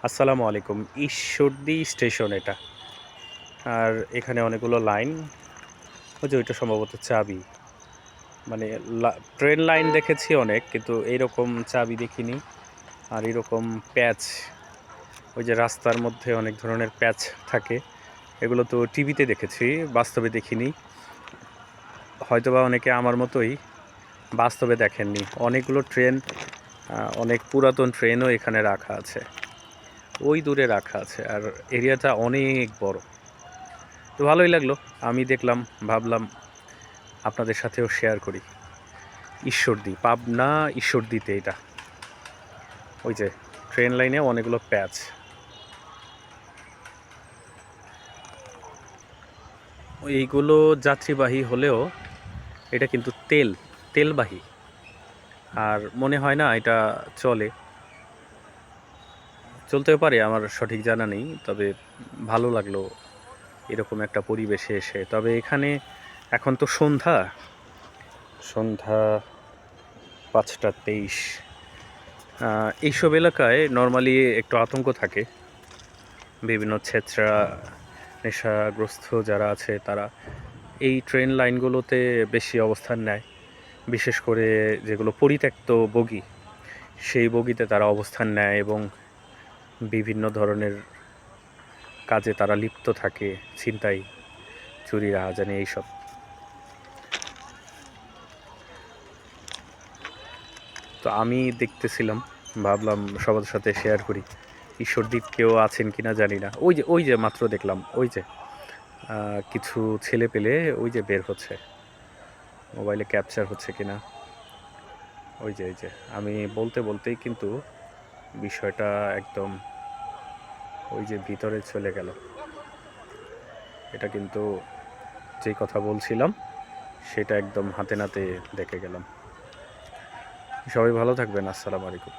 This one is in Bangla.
আসসালামু আলাইকুম। ঈশ্বরদী স্টেশন এটা। আর এখানে অনেকগুলো লাইন। ওই যে ওইটা সম্ভবত চাবি। মানে ট্রেন লাইন দেখেছি অনেক, কিন্তু এইরকম চাবি দেখিনি। আর এরকম প্যাচ, ওই যে রাস্তার মধ্যে অনেক ধরনের প্যাচ থাকে, এগুলো তো টিভিতে দেখেছি, বাস্তবে দেখিনি। হয়তোবা অনেকে আমার মতোই বাস্তবে দেখেননি। অনেকগুলো ট্রেন, অনেক পুরাতন ট্রেনও এখানে রাখা আছে, ওই দূরে রাখা আছে। আর এরিয়াটা অনেক বড়। তো ভালোই লাগলো, আমি দেখলাম, ভাবলাম আপনাদের সাথেও শেয়ার করি। ঈশ্বরদী, পাবনা ঈশ্বরদীতে এটা। ওই যে ট্রেন লাইনে অনেকগুলো প্যাচ। এইগুলো যাত্রীবাহী হলেও এটা কিন্তু তেলবাহী। আর মনে হয় না এটা চলে, চলতেও পারে, আমার সঠিক জানা নেই। তবে ভালো লাগলো এরকম একটা পরিবেশে এসে। তবে এখানে এখন তো সন্ধ্যা সন্ধ্যা 5টা 23। এইসব এলাকায় নর্মালি একটু আতঙ্ক থাকে। বিভিন্ন ছেচরা, নেশাগ্রস্ত যারা আছে তারা এই ট্রেন লাইনগুলোতে বেশি অবস্থান নেয়। বিশেষ করে যেগুলো পরিত্যক্ত বগি, সেই বগিতে তারা অবস্থান নেয় এবং বিভিন্ন ধরনের কাজে তারা লিপ্ত থাকে। ছিনতাই, চুরি, রাহাজানি, এইসব। তো আমি দেখতেছিলাম, ভাবলাম সবার সাথে শেয়ার করি। ঈশ্বরদীপ কেউ আছেন কিনা জানি না। ওই যে মাত্র দেখলাম, ওই যে কিছু ছেলে পেলে ওই যে বের হচ্ছে, মোবাইলে ক্যাপচার হচ্ছে কিনা। ওই যে আমি বলতে বলতেই কিন্তু বিষয়টা একদম ওই যে ভিতরে চলে গেল। এটা কিন্তু যেই কথা বলছিলাম সেটা একদম হাতে নাতে দেখে গেলাম। সবাই ভালো থাকবেন। আসসালামু আলাইকুম।